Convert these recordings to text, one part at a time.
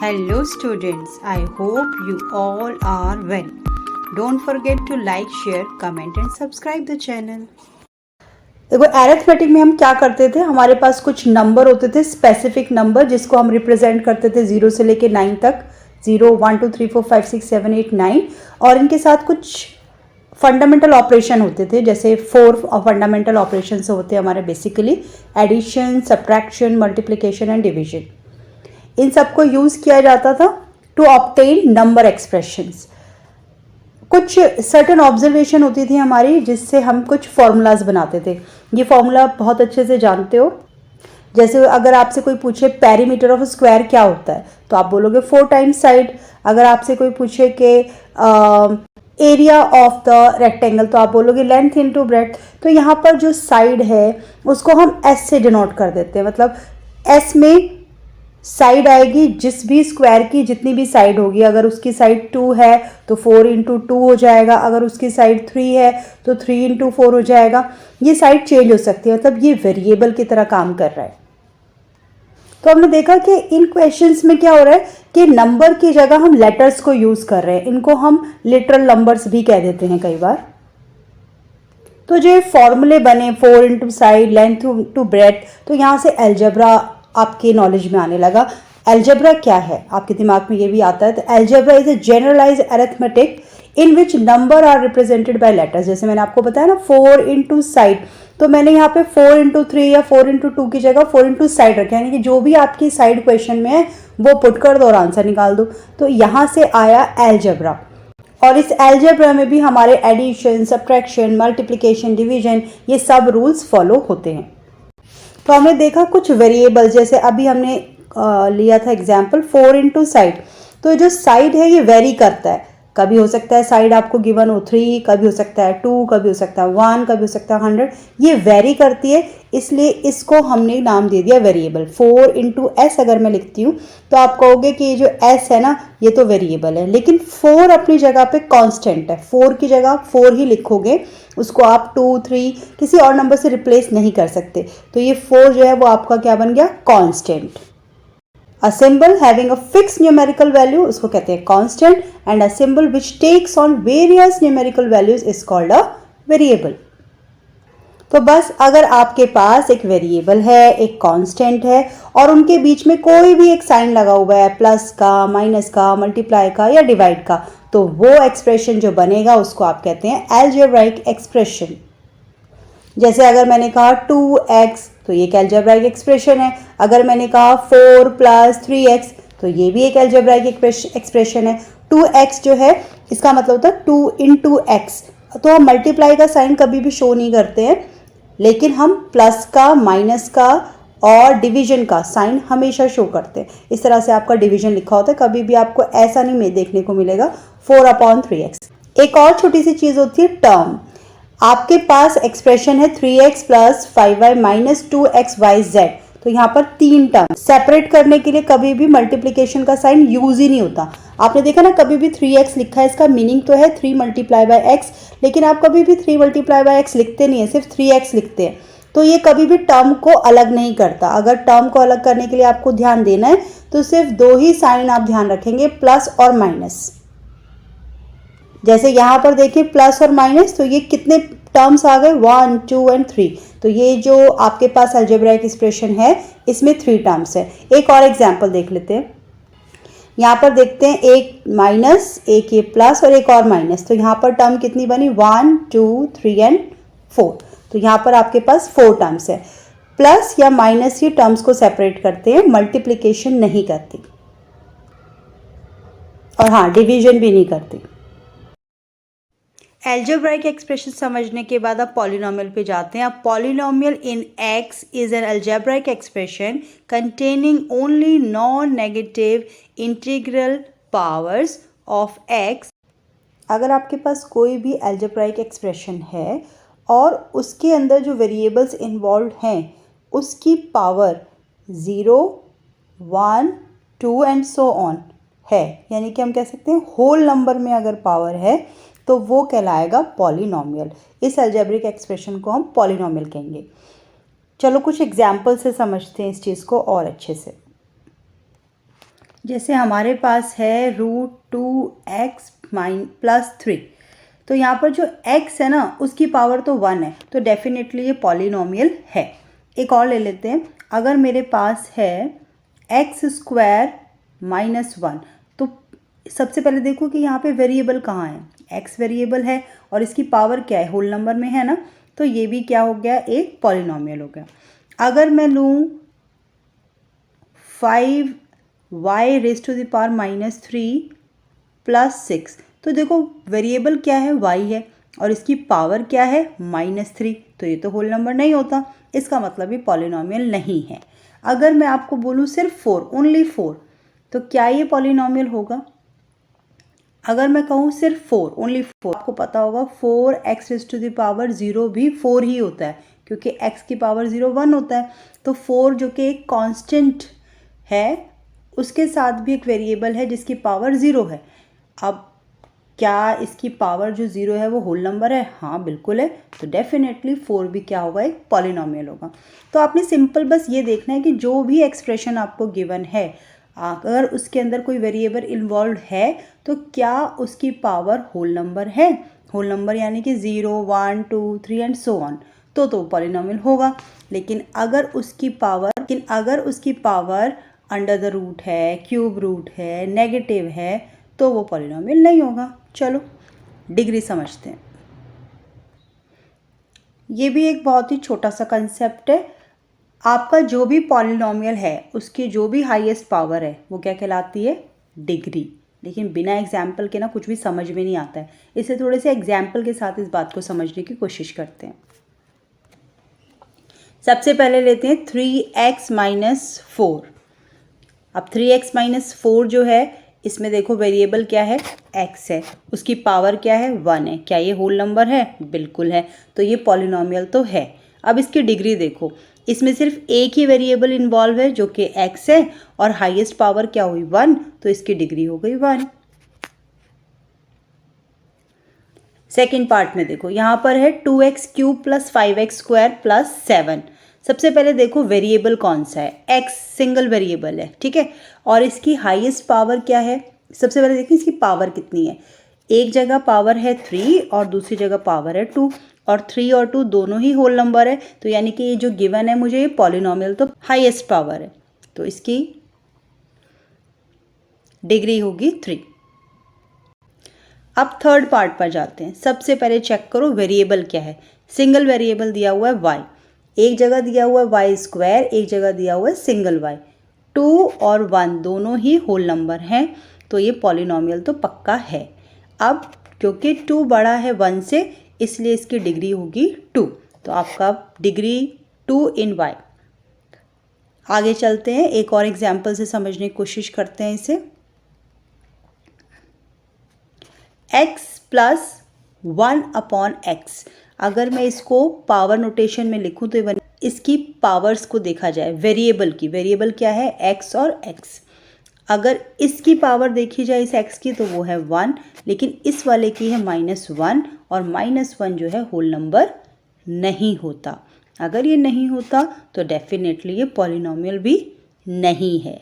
Hello students, I hope you all are well. Don't forget to like, share, comment and subscribe the channel. देखो arithmetic में हम क्या करते थे, हमारे पास कुछ नंबर होते थे, स्पेसिफिक नंबर जिसको हम रिप्रेजेंट करते थे 0 से लेके 9 तक, 0 1 2 3 4 5 6 7 8 9, और इनके साथ कुछ फंडामेंटल ऑपरेशन होते थे, जैसे 4 फंडामेंटल ऑपरेशन होते हैं हमारे basically addition, subtraction, multiplication and division. इन सबको यूज़ किया जाता था टू ऑब्टेन नंबर एक्सप्रेशंस। कुछ सर्टन ऑब्जर्वेशन होती थी हमारी जिससे हम कुछ फॉर्मूलाज बनाते थे। ये फॉर्मूला बहुत अच्छे से जानते हो। जैसे अगर आपसे कोई पूछे पेरीमीटर ऑफ स्क्वायर क्या होता है तो आप बोलोगे 4 टाइम्स साइड। अगर आपसे कोई पूछे कि एरिया ऑफ द रेक्टेंगल तो आप बोलोगे लेंथ इनटू ब्रेड्थ। तो यहाँ पर जो साइड है उसको हम एस से डिनोट कर देते हैं, मतलब एस में साइड आएगी जिस भी स्क्वायर की जितनी भी साइड होगी। अगर उसकी साइड 2 है तो 4 इंटू 2 हो जाएगा, अगर उसकी साइड 3 है तो 3 इंटू 4 हो जाएगा। ये साइड चेंज हो सकती है, मतलब ये वेरिएबल की तरह काम कर रहा है। तो हमने देखा कि इन क्वेश्चंस में क्या हो रहा है कि नंबर की जगह हम लेटर्स को यूज कर रहे हैं। इनको हम लिटरल नंबर्स भी कह देते हैं कई बार। तो जो फॉर्मूले बने 4 into side, length to breadth, तो यहाँ से एल्जेब्रा आपके नॉलेज में आने लगा। एल्जेब्रा क्या है, आपके दिमाग में ये भी आता है। तो algebra is a generalised arithmetic in which number are represented by letters. जैसे मैंने आपको बताया ना 4 इंटू साइड, तो मैंने यहाँ पे 4 इंटू 3 या 4 इंटू 2 की जगह 4 इंटू साइड रखा, यानी कि जो भी आपकी साइड क्वेश्चन में है वो पुट कर दो और आंसर निकाल दो। तो यहाँ से आया एल्जेब्रा। और इस एल्जेब्रा में भी हमारे एडिशन, सब्ट्रैक्शन, मल्टीप्लिकेशन, डिवीजन, ये सब रूल्स फॉलो होते हैं। तो हमने देखा कुछ वेरिएबल, जैसे अभी हमने लिया था एग्जाम्पल 4 इंटू साइड। तो जो साइड है ये वेरी करता है, कभी हो सकता है साइड आपको गिवन हो 3, कभी हो सकता है 2, कभी हो सकता है 1, कभी हो सकता है 100। ये वेरी करती है, इसलिए इसको हमने नाम दे दिया वेरिएबल। 4 इंटू एस अगर मैं लिखती हूँ तो आप कहोगे कि ये जो एस है ना ये तो वेरिएबल है, लेकिन 4 अपनी जगह पे कांस्टेंट है। 4 की जगह 4 ही लिखोगे, उसको आप 2 3 किसी और नंबर से रिप्लेस नहीं कर सकते। तो ये 4 जो है वो आपका क्या बन गया, constant. A symbol having a fixed numerical value उसको कहते हैं constant, and a symbol which takes on various numerical values is called a variable। तो बस अगर आपके पास एक वेरिएबल है, एक कांस्टेंट है और उनके बीच में कोई भी एक साइन लगा हुआ है, प्लस का, माइनस का, मल्टीप्लाई का या डिवाइड का, तो वो एक्सप्रेशन जो बनेगा उसको आप कहते हैं एल्जेब्राइक एक्सप्रेशन। जैसे अगर मैंने कहा 2x तो ये एक एल्जेब्राइक एक्सप्रेशन है। अगर मैंने कहा 4 + 3x तो ये भी एक एल्जेब्राइक एक्सप्रेशन है। 2x जो है इसका मतलब होता है 2 इंटू एक्स। तो हम मल्टीप्लाई का साइन कभी भी शो नहीं करते हैं, लेकिन हम प्लस का, माइनस का और डिवीजन का साइन हमेशा शो करते हैं। इस तरह से आपका डिवीजन लिखा होता है, कभी भी आपको ऐसा नहीं देखने को मिलेगा 4/3x। एक और छोटी सी चीज़ होती है टर्म। आपके पास एक्सप्रेशन है 3x + 5y - 2xyz। तो यहाँ पर 3 टर्म सेपरेट करने के लिए कभी भी मल्टीप्लिकेशन का साइन यूज ही नहीं होता। आपने देखा ना, कभी भी 3x लिखा है, इसका मीनिंग तो है 3 × x, लेकिन आप कभी भी 3 × x लिखते नहीं है, सिर्फ 3x लिखते हैं। तो ये कभी भी टर्म को अलग नहीं करता। अगर टर्म को अलग करने के लिए आपको ध्यान देना है तो सिर्फ 2 ही साइन आप ध्यान रखेंगे, प्लस और माइनस। जैसे यहाँ पर देखिए प्लस और माइनस, तो ये कितने टर्म्स आ गए, 1 2 और 3। तो ये जो आपके पास अलजेब्राइक एक्सप्रेशन है इसमें 3 टर्म्स है। एक और एग्जांपल देख लेते हैं। यहाँ पर देखते हैं एक माइनस, एक ये प्लस और एक और माइनस। तो यहाँ पर टर्म कितनी बनी, 1 2 3 और 4। तो यहाँ पर आपके पास 4 टर्म्स है। प्लस या माइनस ही टर्म्स को सेपरेट करते हैं, मल्टीप्लिकेशन नहीं करती, और हाँ डिवीजन भी नहीं करती। एल्जेब्राइक एक्सप्रेशन समझने के बाद आप पॉलिनोमियल पे जाते हैं। अब polynomial in x is an algebraic expression containing only non negative integral powers of x। अगर आपके पास कोई भी एल्जेब्राइक एक्सप्रेशन है और उसके अंदर जो वेरिएबल्स इन्वॉल्व हैं उसकी पावर 0 1 2 एंड सो ऑन है, यानी कि हम कह सकते हैं होल नंबर में अगर पावर है तो वो कहलाएगा पॉलिनोमियल। इस अलजेब्रिक एक्सप्रेशन को हम पॉलिनोमियल कहेंगे। चलो कुछ एग्जाम्पल से समझते हैं इस चीज़ को और अच्छे से। जैसे हमारे पास है √2x +3, तो यहाँ पर जो x है ना उसकी पावर तो 1 है, तो डेफिनेटली ये पॉलिनोमियल है। एक और ले लेते हैं, अगर मेरे पास है x² -1, तो सबसे पहले देखो कि यहाँ पे वेरिएबल कहाँ है, x वेरिएबल है और इसकी पावर क्या है, होल नंबर में है ना, तो ये भी क्या हो गया, एक पॉलिनोमियल हो गया। अगर मैं लूँ 5y⁻³ -3 + 6, तो देखो वेरिएबल क्या है, y है और इसकी पावर क्या है, -3, तो ये तो होल नंबर नहीं होता, इसका मतलब ये पॉलिनोमियल नहीं है। अगर मैं आपको बोलूँ सिर्फ 4, ओनली 4, तो क्या ये पॉलिनोमियल होगा? अगर मैं कहूँ सिर्फ 4, ओनली 4, आपको पता होगा 4x⁻0 भी 4 ही होता है, क्योंकि x की पावर 0 1 होता है, तो 4 जो कि एक कांस्टेंट है, उसके साथ भी एक वेरिएबल है जिसकी पावर 0 है। अब क्या इसकी पावर जो 0 है वो होल नंबर है? हाँ बिल्कुल है, तो डेफिनेटली 4 भी क्या होगा, एक पॉलिनोमियल होगा। तो आपने सिंपल बस ये देखना है कि जो भी एक्सप्रेशन आपको गिवन है, अगर उसके अंदर कोई वेरिएबल इन्वॉल्व है तो क्या उसकी पावर होल नंबर है, होल नंबर यानी कि 0 1 2 3 एंड सो ऑन, तो पॉलिनोमियल होगा। लेकिन अगर उसकी पावर अंडर द रूट है, क्यूब रूट है, नेगेटिव है, तो वो पॉलिनोमियल नहीं होगा। चलो डिग्री समझते हैं। ये भी एक बहुत ही छोटा सा कंसेप्ट है। आपका जो भी पॉलिनोमियल है उसकी जो भी हाईएस्ट पावर है वो क्या कहलाती है, डिग्री। लेकिन बिना एग्जाम्पल के ना कुछ भी समझ में नहीं आता है, इससे थोड़े से एग्जाम्पल के साथ इस बात को समझने की कोशिश करते हैं। सबसे पहले लेते हैं 3x - 4। अब 3x - 4 जो है, इसमें देखो वेरिएबल क्या है, x है, उसकी पावर क्या है, 1 है। क्या ये होल नंबर है? बिल्कुल है, तो ये पॉलिनोमियल तो है। अब इसकी डिग्री देखो, इसमें सिर्फ एक ही वेरिएबल इन्वॉल्व है जो कि x है और हाईएस्ट पावर क्या हुई, 1, तो इसकी डिग्री हो गई 1। सेकेंड पार्ट में देखो, यहाँ पर है 2x³ + 5x² + 7। सबसे पहले देखो वेरिएबल कौन सा है, x सिंगल वेरिएबल है, ठीक है, और इसकी हाईएस्ट पावर क्या है। सबसे पहले देखिए इसकी पावर कितनी है, एक जगह पावर है 3 और दूसरी जगह पावर है 2, और 3 और 2 दोनों ही होल नंबर है, तो यानी कि ये जो गिवन है मुझे, ये पॉलिनोमियल तो हाईएस्ट पावर है, तो इसकी डिग्री होगी 3। अब थर्ड पार्ट पर जाते हैं। सबसे पहले चेक करो वेरिएबल क्या है, सिंगल वेरिएबल दिया हुआ है y, एक जगह दिया हुआ है y², एक जगह दिया हुआ है सिंगल y। 2 और 1 दोनों ही होल नंबर हैं, तो ये पॉलिनोमियल तो पक्का है। अब क्योंकि 2 बड़ा है 1 से, इसलिए इसकी डिग्री होगी 2, तो आपका डिग्री 2 इन y। आगे चलते हैं, एक और एग्जाम्पल से समझने की कोशिश करते हैं इसे। x + 1/x, अगर मैं इसको पावर नोटेशन में लिखूं तो इसकी पावर्स को देखा जाए, वेरिएबल की, वेरिएबल क्या है, x और x। अगर इसकी पावर देखी जाए इस x की तो वो है 1, लेकिन इस वाले की है -1, और -1 जो है होल नंबर नहीं होता। अगर ये नहीं होता तो डेफिनेटली ये पॉलिनोमियल भी नहीं है।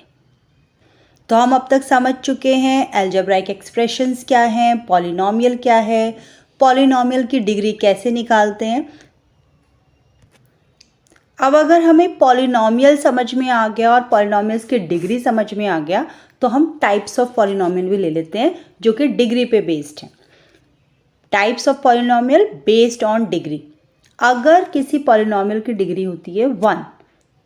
तो हम अब तक समझ चुके हैं अलजेब्राइक एक्सप्रेशंस क्या हैं, पॉलिनोमियल क्या है, पॉलिनोमियल की डिग्री कैसे निकालते हैं। अब अगर हमें पॉलिनोमियल समझ में आ गया और पॉलिनोमियल्स की डिग्री समझ में आ गया, तो हम टाइप्स ऑफ पॉलिनोमियल भी ले लेते हैं जो कि डिग्री पे बेस्ड हैं। Types of polynomial based on degree. अगर किसी पॉलिनोमियल की डिग्री होती है 1,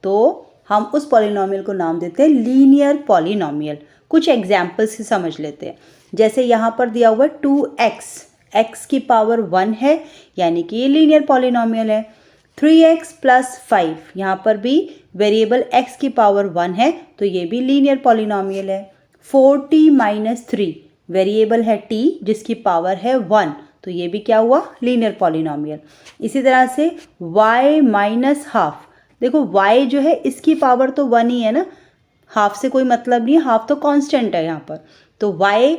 तो हम उस पॉलिनोमियल को नाम देते हैं लीनियर पॉलिनोमियल। कुछ एग्जाम्पल्स से समझ लेते हैं। जैसे यहाँ पर दिया हुआ है 2x, x की पावर 1 है, यानी कि ये लीनियर पॉलिनोमियल है। 3x + 5, यहाँ पर भी वेरिएबल x की पावर 1 है, तो ये भी लीनियर पॉलिनोमियल है। 4t - 3, वेरिएबल है t जिसकी पावर है 1, तो ये भी क्या हुआ, लीनियर पॉलिनोमियल। इसी तरह से y - हाफ, देखो y जो है इसकी पावर तो 1 ही है ना, हाफ से कोई मतलब नहीं है, हाफ तो कांस्टेंट है यहाँ पर, तो y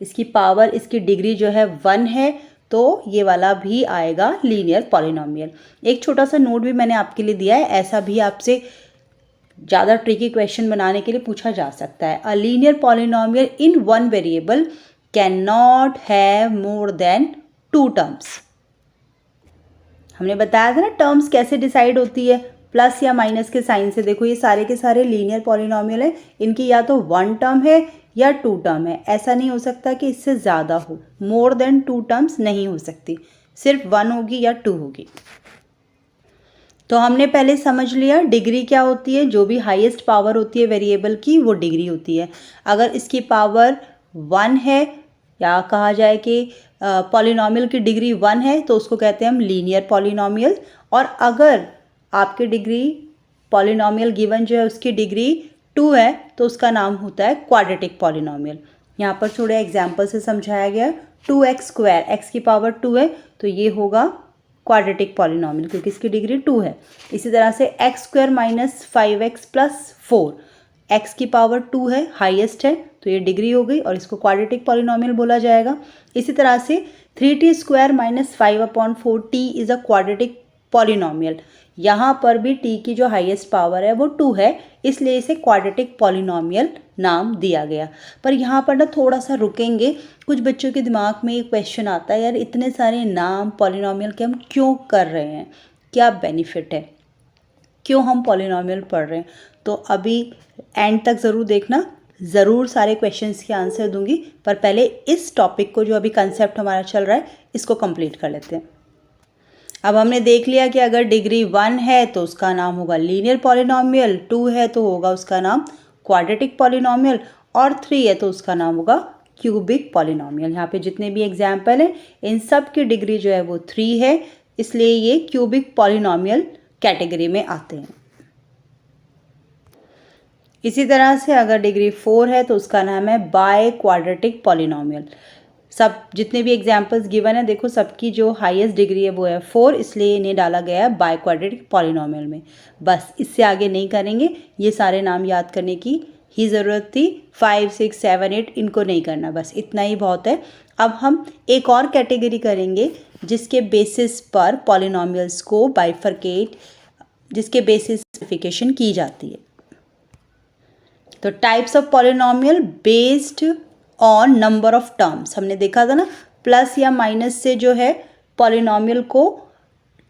इसकी पावर, इसकी डिग्री जो है 1 है, तो ये वाला भी आएगा लीनियर पॉलिनोमियल। एक छोटा सा नोट भी मैंने आपके लिए दिया है, ऐसा भी आपसे ज़्यादा ट्रिकी क्वेश्चन बनाने के लिए पूछा जा सकता है। A linear polynomial in one variable can not have more than 2 terms. हमने बताया था ना टर्म्स कैसे डिसाइड होती है, प्लस या माइनस के साइन से। देखो ये सारे के सारे लीनियर पॉलिनोमियल है, इनकी या तो 1 टर्म है या 2 टर्म है। ऐसा नहीं हो सकता कि इससे ज़्यादा हो, मोर देन 2 टर्म्स नहीं हो सकती, सिर्फ 1 होगी या 2 होगी। तो हमने पहले समझ लिया डिग्री क्या होती है। जो भी हाईएस्ट पावर होती है वेरिएबल की वो डिग्री होती है। अगर इसकी पावर 1 है या कहा जाए कि पॉलिनोमियल की डिग्री 1 है तो उसको कहते हैं हम लीनियर पॉलिनोमियल। और अगर आपकी डिग्री पॉलिनोमियल गिवन जो है उसकी डिग्री 2 है तो उसका नाम होता है क्वाड्रेटिक पॉलिनोमियल। यहाँ पर थोड़े एग्जाम्पल से समझाया गया। 2x², x की पावर 2 है तो ये होगा क्वाड्रेटिक पॉलिनोमियल क्योंकि इसकी डिग्री 2 है। इसी तरह से x² minus 5x plus 4, x की पावर 2 है, हाईएस्ट है तो ये डिग्री हो गई और इसको क्वाड्रेटिक पॉलिनोमियल बोला जाएगा। इसी तरह से 3t² minus 5/4 t is a quadratic polynomial. यहाँ पर भी t की जो हाईएस्ट पावर है वो 2 है, इसलिए इसे क्वाड्रेटिक पॉलिनोमियल नाम दिया गया। पर यहाँ पर ना थोड़ा सा रुकेंगे। कुछ बच्चों के दिमाग में एक क्वेश्चन आता है, यार इतने सारे नाम पॉलिनोमियल के हम क्यों कर रहे हैं, क्या बेनिफिट है, क्यों हम पॉलिनोमियल पढ़ रहे हैं। तो अभी एंड तक ज़रूर देखना, ज़रूर सारे क्वेश्चंस के आंसर दूंगी। पर पहले इस टॉपिक को जो अभी कंसेप्ट हमारा चल रहा है इसको कंप्लीट कर लेते हैं। अब हमने देख लिया कि अगर डिग्री 1 है तो उसका नाम होगा लीनियर पॉलिनोमियल, 2 है तो होगा उसका नाम क्वाड्रेटिक पॉलिनोमियल और 3 है तो उसका नाम होगा क्यूबिक पॉलिनोमियल। यहाँ पे जितने भी एग्जाम्पल हैं इन सब की डिग्री जो है वो 3 है, इसलिए ये क्यूबिक पॉलिनोमियल कैटेगरी में आते हैं। इसी तरह से अगर डिग्री 4 है तो उसका नाम है बाय क्वाड्रेटिक पॉलिनोमियल। सब जितने भी एग्जाम्पल्स गिवन है देखो सबकी जो हाईएस्ट डिग्री है वो है 4, इसलिए इन्हें डाला गया है बाय क्वाड्रेटिक पॉलिनोमियल में। बस इससे आगे नहीं करेंगे, ये सारे नाम याद करने की ही ज़रूरत थी। 5, 6, 7, 8 इनको नहीं करना, बस इतना ही बहुत है। अब हम एक और कैटेगरी करेंगे जिसके बेसिस पर पॉलिनोमियल्स को बाइफरकेट, जिसके बेसिस क्लासिफिकेशन की जाती है। तो types of polynomial based on number of terms. हमने देखा था ना प्लस या माइनस से जो है पॉलिनोमियल को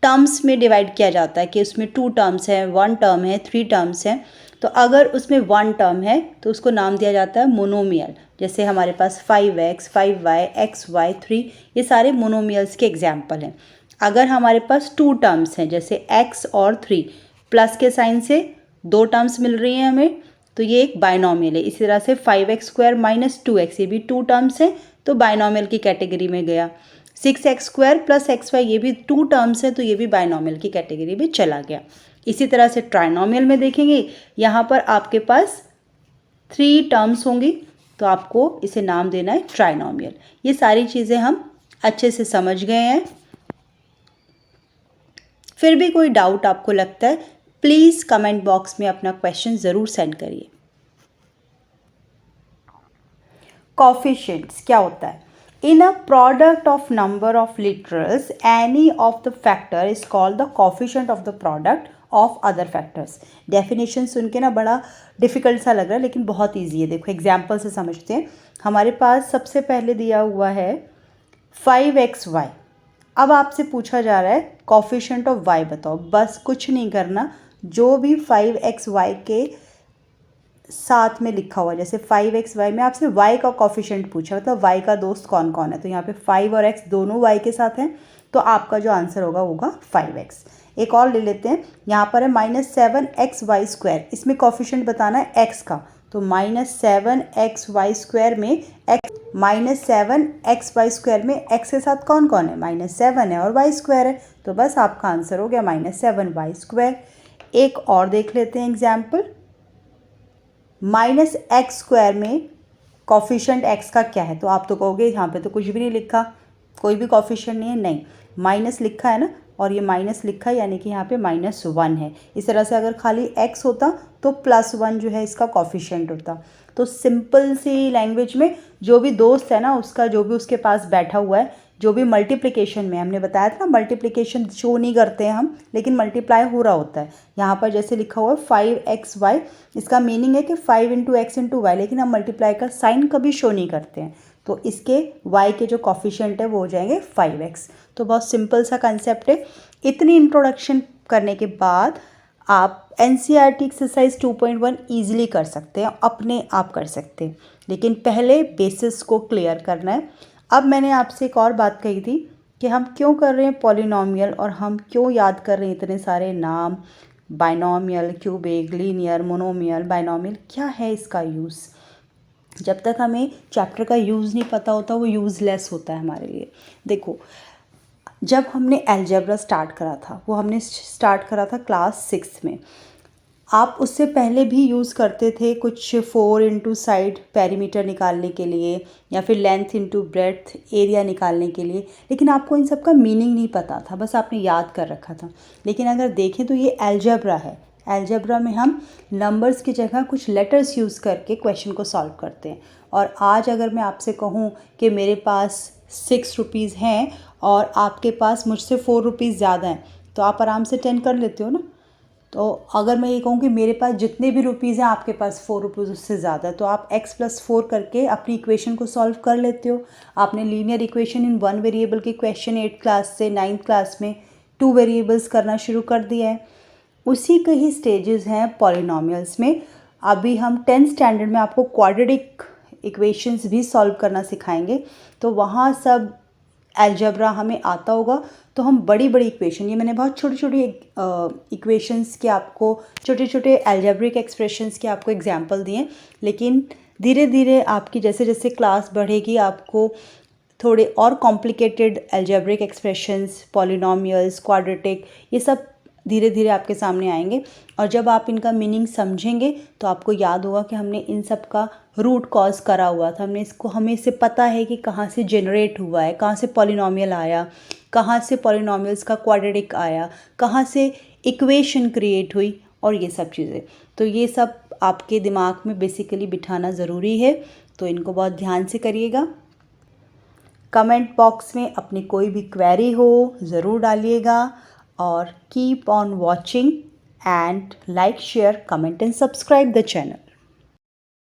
टर्म्स में डिवाइड किया जाता है कि उसमें 2 टर्म्स हैं, 1 टर्म है, 3 टर्म्स हैं। तो अगर उसमें 1 टर्म है तो उसको नाम दिया जाता है मोनोमियल। जैसे हमारे पास 5x, 5y, xy, 3 ये सारे मोनोमियल्स के एग्जाम्पल हैं। अगर हमारे पास 2 टर्म्स हैं जैसे x और 3, प्लस के साइन से 2 टर्म्स मिल रही हैं हमें, तो ये एक बाइनोमियल है। इसी तरह से 5x² माइनस 2x ये भी 2 टर्म्स हैं तो बाइनोमियल की कैटेगरी में गया। 6x² प्लस xy ये भी 2 टर्म्स है तो ये भी बाइनोमियल की कैटेगरी में चला गया। इसी तरह से ट्राइनोमियल में देखेंगे, यहाँ पर आपके पास 3 टर्म्स होंगी तो आपको इसे नाम देना है ट्राइनोमियल। ये सारी चीज़ें हम अच्छे से समझ गए हैं। फिर भी कोई डाउट आपको लगता है प्लीज़ कमेंट बॉक्स में अपना क्वेश्चन ज़रूर सेंड करिए। कोफिशिएंट्स क्या होता है? In a product of number of literals any of the factor is called the coefficient of the product of other factors. Definition सुन के ना बड़ा डिफिकल्ट सा लग रहा है लेकिन बहुत ईजी है। देखो एग्जाम्पल से समझते हैं। हमारे पास सबसे पहले दिया हुआ है 5xy। अब आपसे पूछा जा रहा है कोफिशिएंट ऑफ y बताओ। बस कुछ नहीं करना, जो भी 5xy के साथ में लिखा हुआ, जैसे 5xy में आपसे y का कोफिशिएंट पूछा, मतलब y का दोस्त कौन कौन है, तो यहाँ पे 5 और x दोनों y के साथ हैं तो आपका जो आंसर होगा 5x। एक और ले लेते हैं, यहाँ पर है -7xy²। इसमें कोफिशिएंट बताना है x का, तो -7xy² में -7xy² में x के साथ कौन कौन है, -7 है और y² है, तो बस आपका आंसर हो गया -7y²। एक और देख लेते हैं एग्जाम्पल। -x² में कोफिशिएंट x का क्या है, तो आप तो कहोगे यहाँ पे तो कुछ भी नहीं लिखा, कोई भी कोफिशिएंट नहीं है। नहीं, माइनस लिखा है ना, और ये माइनस लिखा है यानी कि यहाँ पे -1 है। इस तरह से अगर खाली x होता तो +1 जो है इसका कोफिशिएंट होता। तो सिंपल सी लैंग्वेज में जो भी दोस्त है ना उसका, जो भी उसके पास बैठा हुआ है, जो भी मल्टीप्लिकेशन में हमने बताया था ना, मल्टीप्लिकेशन शो नहीं करते हैं हम, लेकिन मल्टीप्लाई हो रहा होता है। यहाँ पर जैसे लिखा हुआ है 5xy, इसका मीनिंग है कि 5 इंटू एक्स इंटू वाई, लेकिन हम मल्टीप्लाई का साइन कभी शो नहीं करते हैं। तो इसके y के जो कॉफिशिएंट है वो हो जाएंगे 5x। तो बहुत सिंपल सा कंसेप्ट है। इतनी इंट्रोडक्शन करने के बाद आप NCERT एक्सरसाइज 2.1 ईजिली कर सकते हैं, अपने आप कर सकते हैं, लेकिन पहले बेसिस को क्लियर करना है। अब मैंने आपसे एक और बात कही थी कि हम क्यों कर रहे हैं पॉलिनोमियल, और हम क्यों याद कर रहे हैं इतने सारे नाम, binomial, cubic, linear, monomial, binomial, क्या है इसका यूज़। जब तक हमें चैप्टर का यूज़ नहीं पता होता वो यूज़लेस होता है हमारे लिए। देखो, जब हमने अलजेब्रा स्टार्ट करा था, वो हमने स्टार्ट करा था क्लास 6 में। आप उससे पहले भी यूज़ करते थे कुछ 4 इंटू साइड पेरीमीटर निकालने के लिए, या फिर लेंथ इंटू ब्रेड्थ एरिया निकालने के लिए, लेकिन आपको इन सब का मीनिंग नहीं पता था, बस आपने याद कर रखा था। लेकिन अगर देखें तो ये अलजेब्रा है। अलजेब्रा में हम नंबर्स की जगह कुछ लेटर्स यूज़ करके क्वेश्चन को सॉल्व करते हैं। और आज अगर मैं आपसे कहूँ कि मेरे पास 6 रुपीज़ हैं और आपके पास मुझसे 4 रुपीज़ ज़्यादा हैं, तो आप आराम से 10 कर लेते हो ना। तो अगर मैं ये कहूँ कि मेरे पास जितने भी रुपीज़ हैं आपके पास 4 रुपीज़ उससे ज़्यादा, तो आप x + 4 करके अपनी इक्वेशन को सॉल्व कर लेते हो। आपने लीनियर इक्वेशन इन 1 वेरिएबल के क्वेश्चन 8th क्लास से 9th क्लास में 2 वेरिएबल्स करना शुरू कर दिया है। उसी के ही स्टेजेस हैं पॉलिनोमियल्स में। अभी हम 10th स्टैंडर्ड में आपको क्वाड्रेटिक इक्वेशंस भी सॉल्व करना सिखाएंगे, तो वहाँ सब अलजेब्रा हमें आता होगा। तो हम बड़ी बड़ी इक्वेशन, ये मैंने बहुत छोटी छोटी इक्वेशंस के आपको, छोटे छोटे अलजेब्रिक एक्सप्रेशंस के आपको एग्जांपल दिए, लेकिन धीरे धीरे आपकी जैसे जैसे क्लास बढ़ेगी आपको थोड़े और complicated algebraic expressions, polynomials, quadratic, ये सब धीरे धीरे आपके सामने आएंगे। और जब आप इनका मीनिंग समझेंगे तो आपको याद होगा कि हमने इन सब का रूट कॉज करा हुआ था, हमें इससे पता है कि कहाँ से जनरेट हुआ है, कहाँ से पॉलिनोमियल आया, कहाँ से पॉलिनोमियल्स का क्वाड्रेटिक आया, कहाँ से इक्वेशन क्रिएट हुई, और ये सब चीज़ें। तो ये सब आपके दिमाग में बेसिकली बिठाना ज़रूरी है, तो इनको बहुत ध्यान से करिएगा। कमेंट बॉक्स में अपनी कोई भी क्वेरी हो ज़रूर डालिएगा, और keep on watching and like, share, comment and subscribe the channel.